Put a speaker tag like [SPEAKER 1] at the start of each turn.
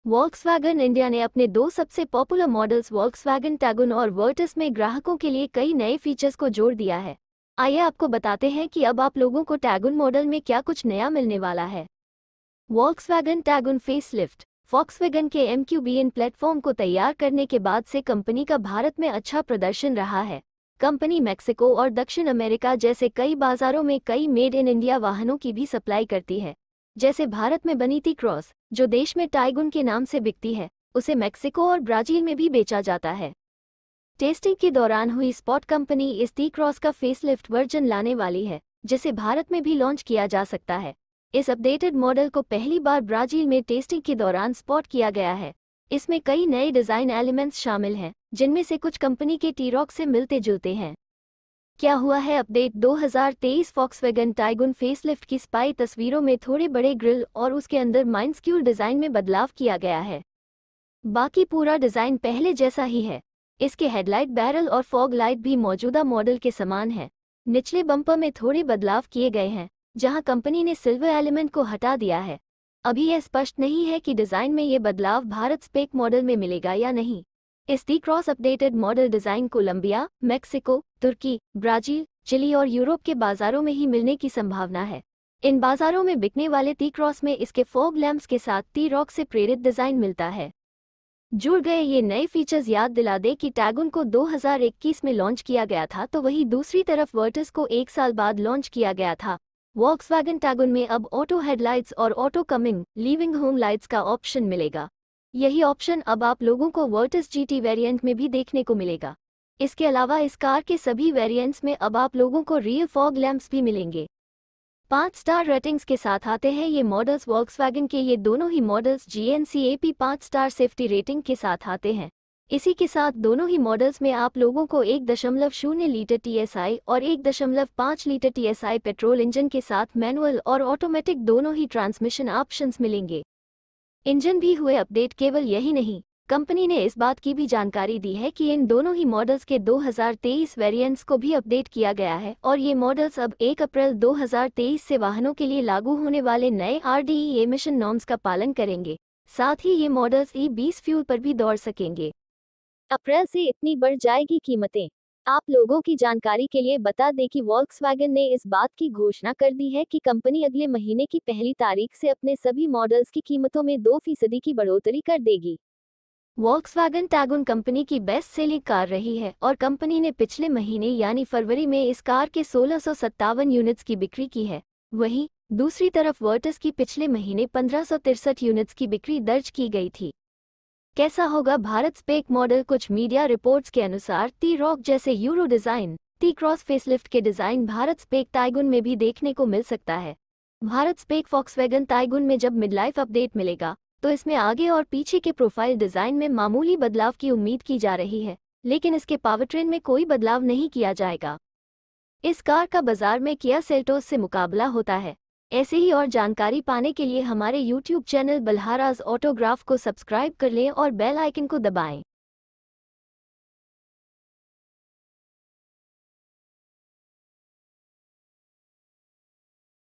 [SPEAKER 1] Volkswagen India ने अपने दो सबसे पॉपुलर मॉडल्स वॉल्क्सवैगन टैगुन और वर्टिस में ग्राहकों के लिए कई नए फीचर्स को जोड़ दिया है। आइए आपको बताते हैं कि अब आप लोगों को टैगुन मॉडल में क्या कुछ नया मिलने वाला है। Volkswagen Taigun facelift. वॉल्क्सवैगन के MQBN प्लेटफॉर्म को तैयार करने के बाद से कंपनी का भारत में अच्छा प्रदर्शन रहा है। कंपनी मैक्सिको और दक्षिण अमेरिका जैसे कई बाजारों में कई मेड इन इंडिया वाहनों की भी सप्लाई करती है। जैसे भारत में बनी टी क्रॉस, जो देश में टाइगुन के नाम से बिकती है, उसे मैक्सिको और ब्राजील में भी बेचा जाता है। टेस्टिंग के दौरान हुई स्पॉट कंपनी इस टी क्रॉस का फेसलिफ्ट वर्जन लाने वाली है, जिसे भारत में भी लॉन्च किया जा सकता है। इस अपडेटेड मॉडल को पहली बार ब्राजील में टेस्टिंग के दौरान स्पॉट किया गया है। इसमें कई नए डिज़ाइन एलिमेंट्स शामिल हैं, जिनमें से कुछ कंपनी के टी रॉक से मिलते जुलते हैं। क्या हुआ है अपडेट 2023 वॉल्क्सवैगन टाइगुन फेसलिफ्ट की स्पाई तस्वीरों में थोड़े बड़े ग्रिल और उसके अंदर माइंस्क्यूल डिज़ाइन में बदलाव किया गया है। बाकी पूरा डिज़ाइन पहले जैसा ही है। इसके हेडलाइट बैरल और फॉग लाइट भी मौजूदा मॉडल के समान है। निचले बम्पर में थोड़े बदलाव किए गए हैं, जहां कंपनी ने सिल्वर एलिमेंट को हटा दिया है। अभी यह स्पष्ट नहीं है कि डिज़ाइन में ये बदलाव भारत स्पेक मॉडल में मिलेगा या नहीं। इस T cross updated model design Colombia, Mexico, तुर्की, ब्राज़ील, चिली और यूरोप के बाज़ारों में ही मिलने की संभावना है। इन बाज़ारों में बिकने वाले टी क्रॉस में इसके फॉग लैंप्स के साथ टी रॉक से प्रेरित डिज़ाइन मिलता है। जुड़ गए ये नए फीचर्स याद दिला दे कि टैगुन को 2021 में लॉन्च किया गया था, तो वहीं दूसरी तरफ वर्टिस को 1 साल बाद लॉन्च किया गया था। वॉल्क्सवैगन टैगुन में अब ऑटो हेडलाइट्स और auto coming leaving home lights का ऑप्शन मिलेगा। यही ऑप्शन अब आप लोगों को वर्टिस GT वेरिएंट में भी देखने को मिलेगा। इसके अलावा इस कार के सभी वेरिएंट्स में अब आप लोगों को रियर फॉग लैंप्स भी मिलेंगे। 5 स्टार रेटिंग्स के साथ आते हैं ये मॉडल्स। वॉल्क्सवैगन के ये दोनों ही models GNCAP 5 star safety rating के साथ आते हैं। इसी के साथ दोनों ही मॉडल्स में आप लोगों को 1.0 लीटर TSI और 1.5 लीटर TSI पेट्रोल इंजन के साथ मैनुअल और ऑटोमेटिक दोनों ही ट्रांसमिशन ऑप्शंस मिलेंगे। इंजन भी हुए अपडेट। केवल यही नहीं, कंपनी ने इस बात की भी जानकारी दी है कि इन दोनों ही मॉडल्स के 2023 वेरिएंट्स को भी अपडेट किया गया है और ये मॉडल्स अब 1 अप्रैल 2023 से वाहनों के लिए लागू होने वाले नए RDE एमिशन नॉर्म्स का पालन करेंगे। साथ ही ये मॉडल्स E20 फ्यूल पर भी दौड़ सकेंगे।
[SPEAKER 2] अप्रैल से इतनी बढ़ जाएगी कीमतें। आप लोगों की जानकारी के लिए बता दें कि वॉल्क्सवैगन ने इस बात की घोषणा कर दी है कि कंपनी अगले महीने की पहली तारीख से अपने सभी मॉडल्स की कीमतों में 2% की बढ़ोतरी कर देगी।
[SPEAKER 1] वॉल्क्सवैगन टैगुन कंपनी की बेस्ट सेलिंग कार रही है और कंपनी ने पिछले महीने यानी फरवरी में इस कार के 1657 यूनिट्स की बिक्री की है। वहीं दूसरी तरफ वर्टिस की पिछले महीने 1563 यूनिट्स की बिक्री दर्ज की गई थी। कैसा होगा भारत स्पेक मॉडल? कुछ मीडिया रिपोर्ट्स के अनुसार टी रॉक जैसे euro design T cross facelift के डिज़ाइन भारत स्पेक टाइगुन में भी देखने को मिल सकता है। भारत स्पेक वॉल्क्सवैगन टाइगुन में जब मिड लाइफ अपडेट मिलेगा, तो इसमें आगे और पीछे के प्रोफाइल डिज़ाइन में मामूली बदलाव की उम्मीद की जा रही है, लेकिन इसके पावरट्रेन में कोई बदलाव नहीं किया जाएगा। इस कार का बाजार में किया सेल्टोस से मुकाबला होता है। ऐसे ही और जानकारी पाने के लिए हमारे YouTube चैनल बल्हाराज ऑटोग्राफ को सब्सक्राइब कर लें और बेल आइकन को दबाएं।